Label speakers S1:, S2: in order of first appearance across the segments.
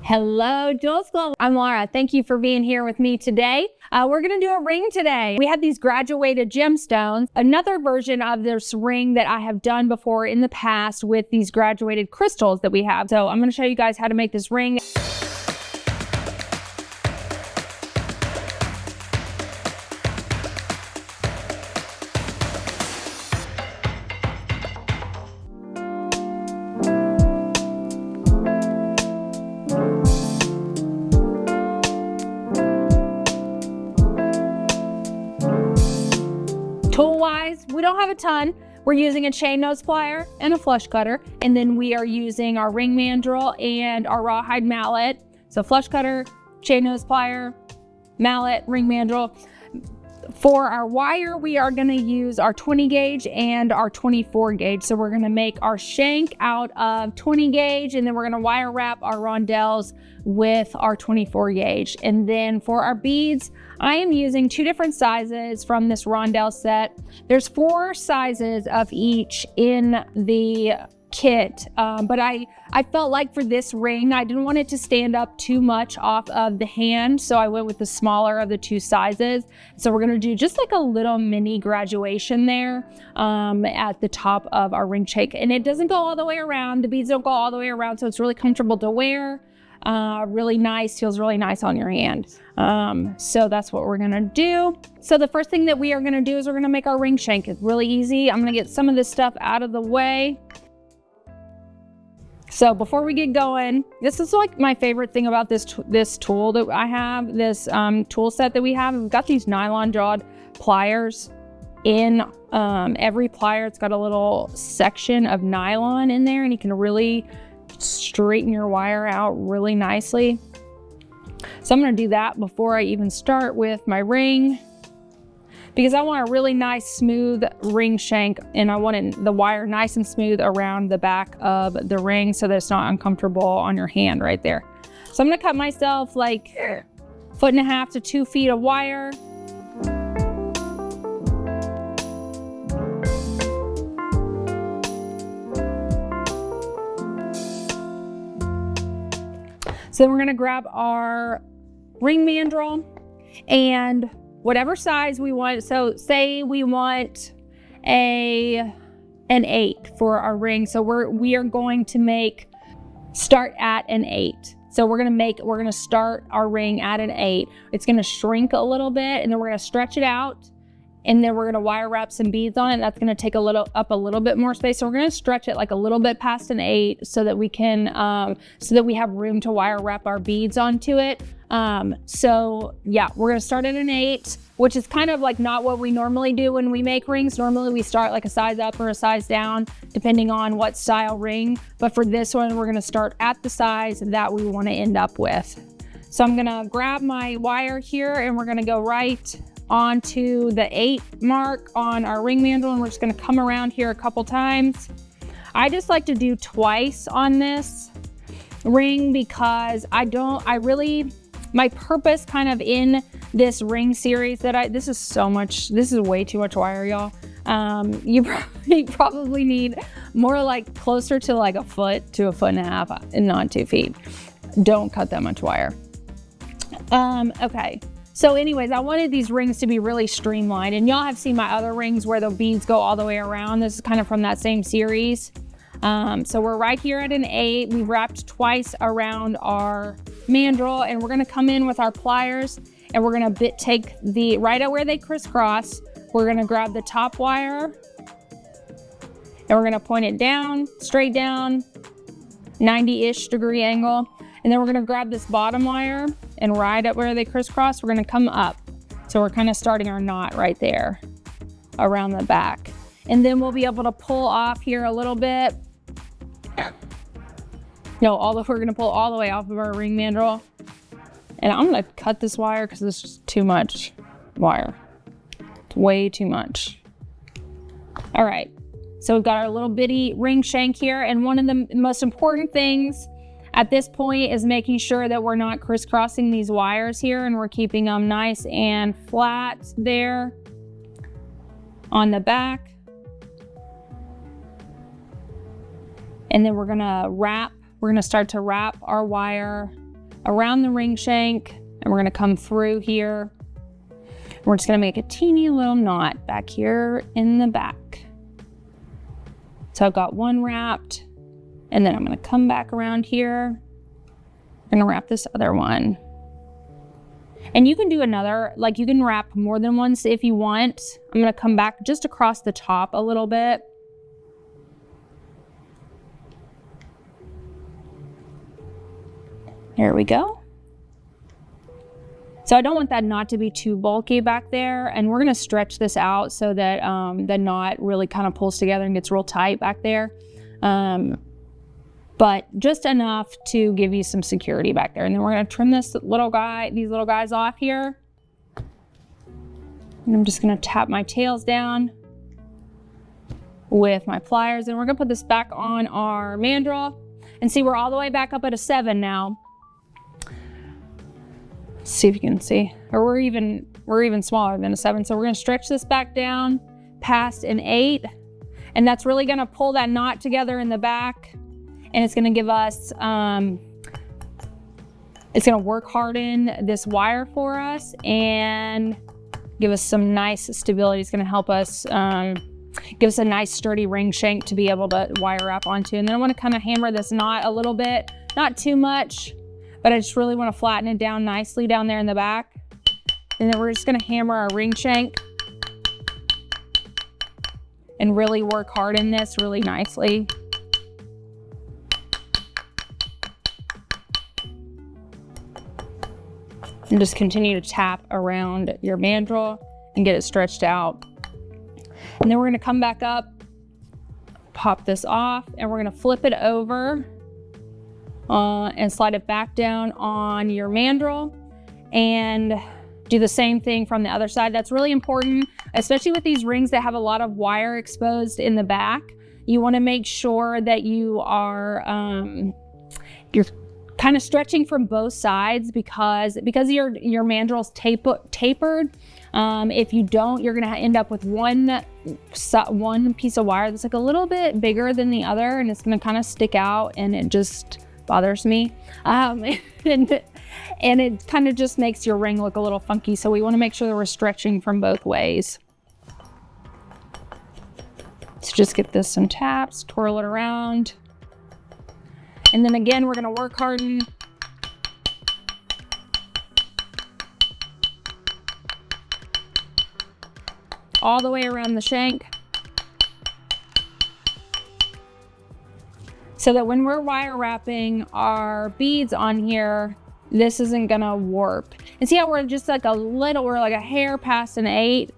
S1: Hello, Jewel School. I'm Laura. Thank you for being here with me today. We're going to do a ring today. We have these graduated gemstones, another version of this ring that I have done before in the past with these graduated crystals that we have. So I'm going to show you guys how to make this ring. Tool-wise, we don't have a ton. We're using a chain nose plier and a flush cutter, and then we are using our ring mandrel and our rawhide mallet. So flush cutter, chain nose plier, mallet, ring mandrel. For our wire, we are going to use our 20 gauge and our 24 gauge. So we're going to make our shank out of 20 gauge, and then we're going to wire wrap our rondelles with our 24 gauge. And then for our beads, I am using two different sizes from this Rondelle set. There's 4 sizes of each in the kit, but I felt like for this ring, I didn't want it to stand up too much off of the hand, so I went with the smaller of the 2 sizes. So we're gonna do just like a little mini graduation there at the top of our ring shank, and it doesn't go all the way around. The beads don't go all the way around, so it's really comfortable to wear. Really nice, feels really nice on your hand. So that's what we're gonna do. So the first thing that we are gonna do is we're gonna make our ring shank. It's really easy. I'm gonna get some of this stuff out of the way. So before we get going, this is like my favorite thing about this tool that I have, this tool set that we have. We've got these nylon jawed pliers in every plier. It's got a little section of nylon in there, and you can really straighten your wire out really nicely. So I'm going to do that before I even start with my ring, because I want a really nice smooth ring shank, and I want the wire nice and smooth around the back of the ring so that it's not uncomfortable on your hand right there. So I'm going to cut myself like 1.5 to 2 feet of wire. So then we're gonna grab our ring mandrel and whatever size we want. So say we want an 8 for our ring. So we are going to start at an 8. So we're gonna start our ring at an 8. It's gonna shrink a little bit, and then we're gonna stretch it out, and then we're gonna wire wrap some beads on it. That's gonna take a little bit more space. So we're gonna stretch it like a little bit past an 8 so that we can, so that we have room to wire wrap our beads onto it. So yeah, we're gonna start at an 8, which is kind of like not what we normally do when we make rings. Normally we start like a size up or a size down, depending on what style ring. But for this one, we're gonna start at the size that we wanna end up with. So I'm gonna grab my wire here, and we're gonna go right onto the 8 mark on our ring mandrel, and we're just going to come around here a couple times. I just like to do twice on this ring because my purpose kind of in this ring series this is way too much wire, y'all. You probably need more like closer to like 1 foot to 1.5 feet and not 2 feet. Don't cut that much wire. Okay. So anyways, I wanted these rings to be really streamlined, and y'all have seen my other rings where the beads go all the way around. This is kind of from that same series. So we're right here at an 8. We've wrapped twice around our mandrel, and we're gonna come in with our pliers, and we're gonna take right at where they crisscross, we're gonna grab the top wire, and we're gonna point it down, straight down, 90-ish degree angle. And then we're gonna grab this bottom wire, and right at where they crisscross, we're gonna come up. So we're kind of starting our knot right there around the back. And then we'll be able to pull off here a little bit. We're gonna pull all the way off of our ring mandrel. And I'm gonna cut this wire because this is too much wire. It's way too much. All right, so we've got our little bitty ring shank here. And one of the most important things at this point is making sure that we're not crisscrossing these wires here, and we're keeping them nice and flat there on the back. And then we're gonna start to wrap our wire around the ring shank, and we're gonna come through here. We're just gonna make a teeny little knot back here in the back. So I've got one wrapped, and then I'm gonna come back around here. I'm gonna wrap this other one. And you can do another, like you can wrap more than once if you want. I'm gonna come back just across the top a little bit. There we go. So I don't want that knot to be too bulky back there, and we're gonna stretch this out so that the knot really kind of pulls together and gets real tight back there. But just enough to give you some security back there. And then we're gonna trim these little guys off here. And I'm just gonna tap my tails down with my pliers, and we're gonna put this back on our mandrel. And see, we're all the way back up at a 7 now. Let's see if you can see, or we're even smaller than a 7. So we're gonna stretch this back down past an 8, and that's really gonna pull that knot together in the back. And it's gonna give us, it's gonna work harden this wire for us and give us some nice stability. It's gonna help us, give us a nice sturdy ring shank to be able to wire wrap onto. And then I wanna kinda hammer this knot a little bit, not too much, but I just really wanna flatten it down nicely down there in the back. And then we're just gonna hammer our ring shank and really work hard in this really nicely. And just continue to tap around your mandrel and get it stretched out. And then we're gonna come back up, pop this off, and we're gonna flip it over and slide it back down on your mandrel and do the same thing from the other side. That's really important, especially with these rings that have a lot of wire exposed in the back. You wanna make sure that you are, you're kind of stretching from both sides because your mandrel's tapered. If you don't, you're gonna end up with one piece of wire that's like a little bit bigger than the other, and it's gonna kind of stick out, and it just bothers me. And it kind of just makes your ring look a little funky. So we want to make sure that we're stretching from both ways. So just get this some taps, twirl it around. And then again, we're gonna work harden. All the way around the shank. So that when we're wire wrapping our beads on here, this isn't gonna warp. And see how we're just like we're like a hair past an 8.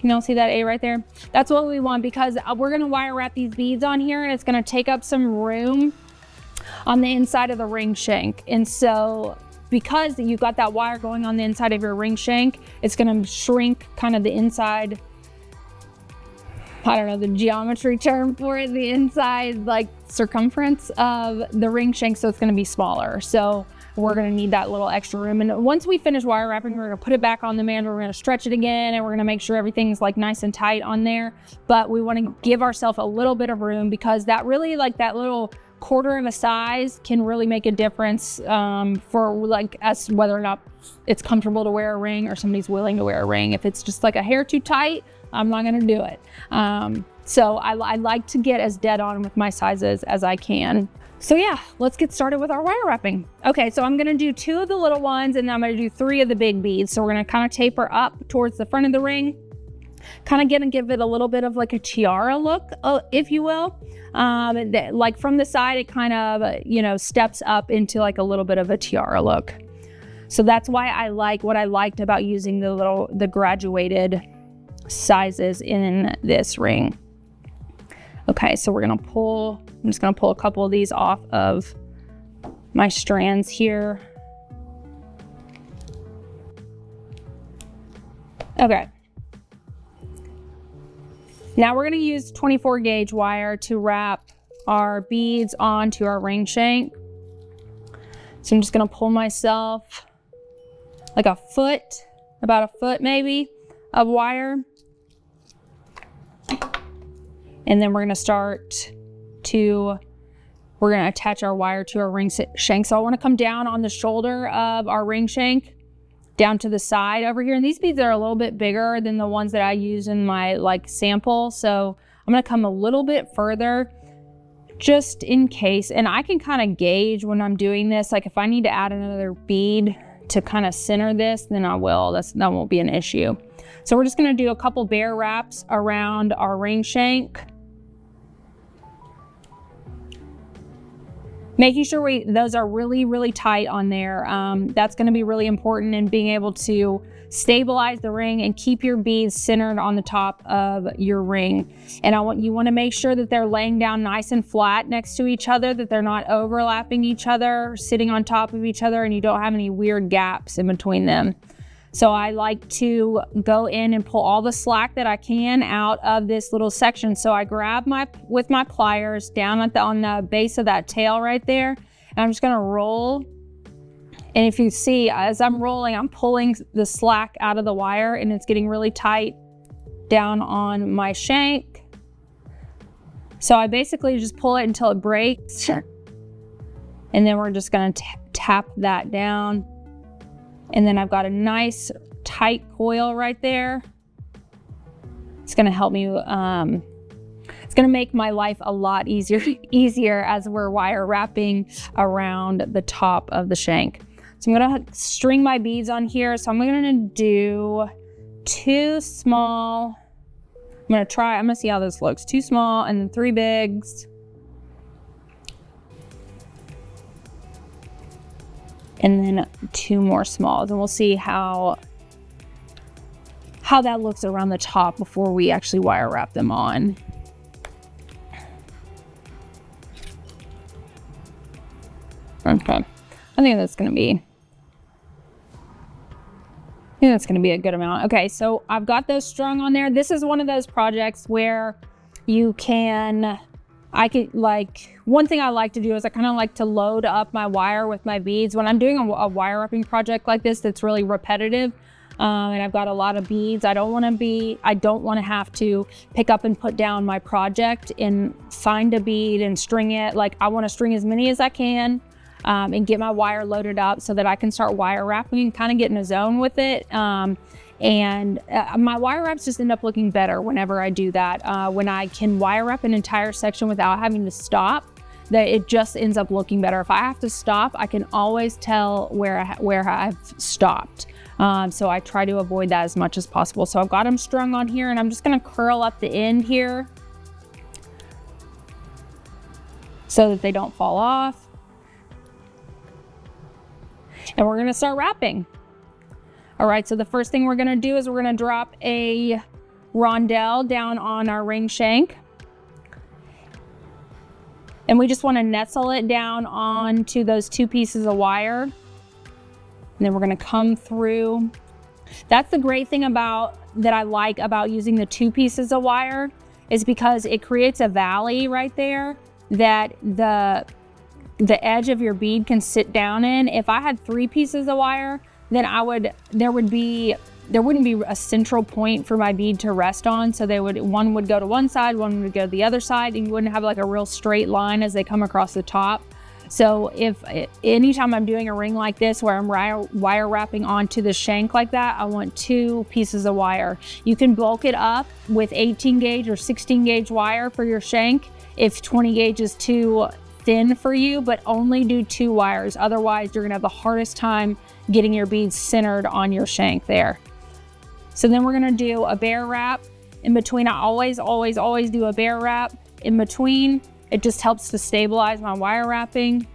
S1: You know, see that 8 right there? That's what we want, because we're gonna wire wrap these beads on here, and it's gonna take up some room on the inside of the ring shank. And so because you've got that wire going on the inside of your ring shank, it's gonna shrink kind of the inside, I don't know the geometry term for it, the inside like circumference of the ring shank, so it's gonna be smaller. So we're gonna need that little extra room. And once we finish wire wrapping, we're gonna put it back on the mandrel, we're gonna stretch it again, and we're gonna make sure everything's like nice and tight on there. But we wanna give ourselves a little bit of room, because that really, like that little quarter of a size can really make a difference for like us, whether or not it's comfortable to wear a ring or somebody's willing to wear a ring. If it's just like a hair too tight, I'm not gonna do it. So I like to get as dead on with my sizes as I can. So yeah, let's get started with our wire wrapping. Okay, so I'm gonna do 2 of the little ones, and then I'm gonna do 3 of the big beads. So we're gonna kind of taper up towards the front of the ring, kind of give it a little bit of like a tiara look, if you will. Like from the side, it kind of, you know, steps up into like a little bit of a tiara look. So that's why I like what I liked about using the graduated sizes in this ring. Okay, so I'm just gonna pull a couple of these off of my strands here. Okay. Now we're gonna use 24 gauge wire to wrap our beads onto our ring shank. So I'm just gonna pull myself like a foot, about a foot maybe, of wire. And then we're gonna start to we're gonna attach our wire to our ring shank. So I wanna come down on the shoulder of our ring shank, down to the side over here. And these beads are a little bit bigger than the ones that I use in my sample. So I'm gonna come a little bit further just in case. And I can kind of gauge when I'm doing this, like if I need to add another bead to kind of center this, then I will. That won't be an issue. So we're just gonna do a couple bear wraps around our ring shank. Making sure those are really, really tight on there. That's gonna be really important in being able to stabilize the ring and keep your beads centered on the top of your ring. And you wanna make sure that they're laying down nice and flat next to each other, that they're not overlapping each other, sitting on top of each other, and you don't have any weird gaps in between them. So I like to go in and pull all the slack that I can out of this little section. So I grab with my pliers down on the base of that tail right there, and I'm just gonna roll. And if you see, as I'm rolling, I'm pulling the slack out of the wire, and it's getting really tight down on my shank. So I basically just pull it until it breaks. And then we're just gonna tap that down. And then I've got a nice tight coil right there. It's gonna help me, it's gonna make my life a lot easier as we're wire wrapping around the top of the shank. So I'm gonna string my beads on here. So I'm gonna do 2 small. I'm gonna see how this looks. 2 small and then 3 bigs. And then 2 more smalls, and we'll see how that looks around the top before we actually wire wrap them on. Okay, I think that's gonna be a good amount. Okay, so I've got those strung on there. This is one of those projects where you can, one thing I like to do is I kind of like to load up my wire with my beads. When I'm doing a wire wrapping project like this that's really repetitive, and I've got a lot of beads, I don't want to have to pick up and put down my project and find a bead and string it. Like, I want to string as many as I can and get my wire loaded up so that I can start wire wrapping and kind of get in a zone with it. My wire wraps just end up looking better whenever I do that. When I can wire wrap an entire section without having to stop, that it just ends up looking better. If I have to stop, I can always tell where I've stopped. So I try to avoid that as much as possible. So I've got them strung on here, and I'm just gonna curl up the end here so that they don't fall off. And we're gonna start wrapping. All right, so the first thing we're gonna do is we're gonna drop a rondelle down on our ring shank. And we just wanna nestle it down onto those 2 pieces of wire. And then we're gonna come through. That's the great thing that I like about using the 2 pieces of wire, is because it creates a valley right there that the edge of your bead can sit down in. If I had 3 pieces of wire, then there wouldn't be a central point for my bead to rest on. So one would go to one side, one would go to the other side, and you wouldn't have like a real straight line as they come across the top. So anytime I'm doing a ring like this where I'm wire wrapping onto the shank like that, I want 2 pieces of wire. You can bulk it up with 18 gauge or 16 gauge wire for your shank if 20 gauge is too thin for you, but only do 2 wires. Otherwise, you're gonna have the hardest time getting your beads centered on your shank there. So then we're gonna do a bear wrap in between. I always do a bear wrap in between. It just helps to stabilize my wire wrapping.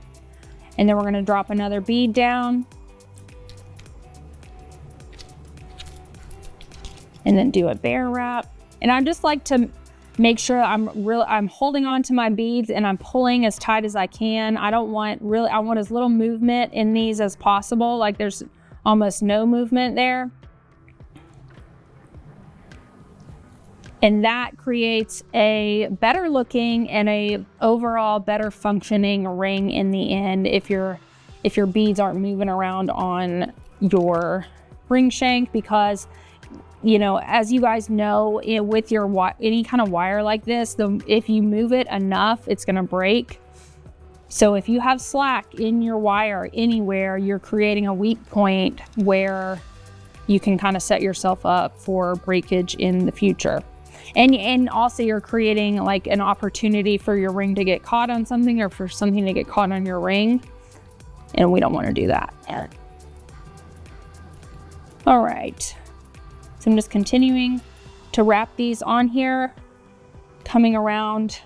S1: And then we're gonna drop another bead down. And then do a bear wrap. And I just like to make sure I'm holding on to my beads and I'm pulling as tight as I can. I want as little movement in these as possible. Like, there's almost no movement there. And that creates a better looking and a overall better functioning ring in the end if your beads aren't moving around on your ring shank, because as you guys know, with any kind of wire like this, if you move it enough, it's gonna break. So if you have slack in your wire anywhere, you're creating a weak point where you can kind of set yourself up for breakage in the future. And also you're creating like an opportunity for your ring to get caught on something or for something to get caught on your ring. And we don't want to do that. All right. So I'm just continuing to wrap these on here, coming around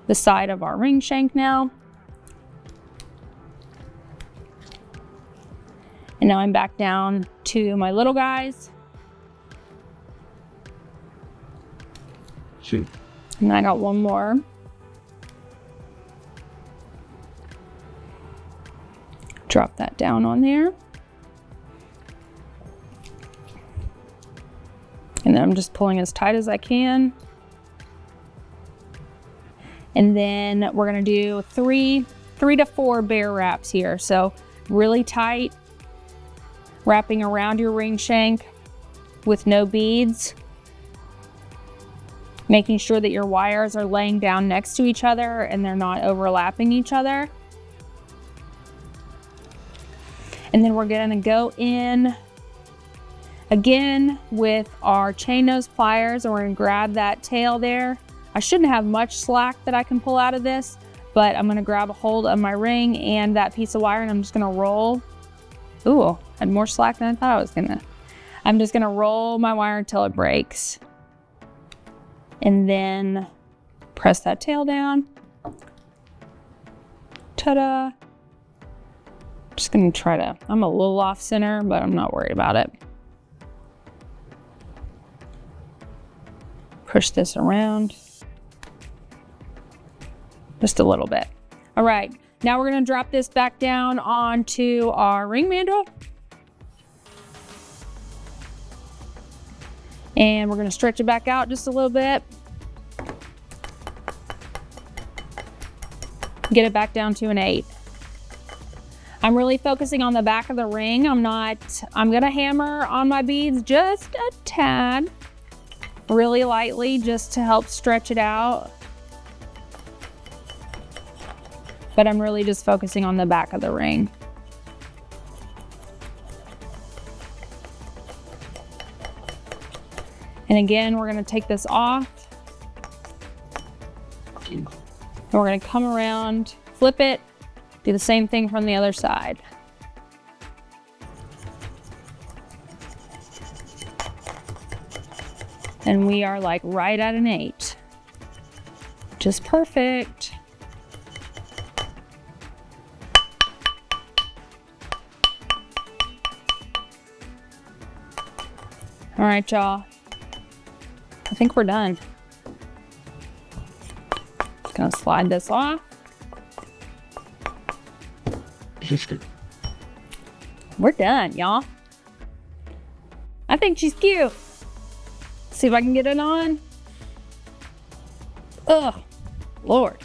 S1: the side of our ring shank now. And now I'm back down to my little guys.
S2: Shoot.
S1: And I got one more. Drop that down on there. And then I'm just pulling as tight as I can. And then we're gonna do three to four bear wraps here. So really tight, wrapping around your ring shank with no beads. Making sure that your wires are laying down next to each other and they're not overlapping each other. And then we're gonna go in again with our chain nose pliers, and we're gonna grab that tail there. I shouldn't have much slack that I can pull out of this, but I'm gonna grab a hold of my ring and that piece of wire, and I'm just gonna roll. Ooh, had more slack than I thought I was gonna. I'm just gonna roll my wire until it breaks. And then press that tail down. Ta-da. Just gonna try to, I'm a little off center, but I'm not worried about it. Push this around. Just a little bit. All right, now we're gonna drop this back down onto our ring mandrel. And we're gonna stretch it back out just a little bit. Get it back down to an 8. I'm really focusing on the back of the ring. I'm gonna hammer on my beads just a tad, really lightly, just to help stretch it out. But I'm really just focusing on the back of the ring. And again, we're gonna take this off. And we're gonna come around, flip it, do the same thing from the other side. And we are like right at an 8. Just perfect. All right, y'all. I think we're done. Just gonna slide this off. We're done, y'all. I think she's cute. See if I can get it on. Ugh, Lord.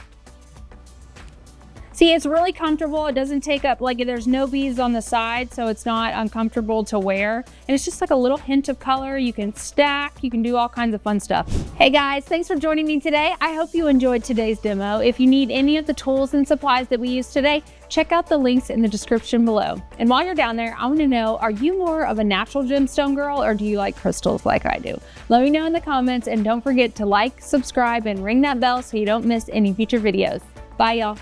S1: See, it's really comfortable. It doesn't take up, like there's no beads on the side, so it's not uncomfortable to wear. And it's just like a little hint of color. You can stack, you can do all kinds of fun stuff. Hey guys, thanks for joining me today. I hope you enjoyed today's demo. If you need any of the tools and supplies that we used today, check out the links in the description below. And while you're down there, I want to know, are you more of a natural gemstone girl or do you like crystals like I do? Let me know in the comments, and don't forget to like, subscribe, and ring that bell so you don't miss any future videos. Bye, y'all.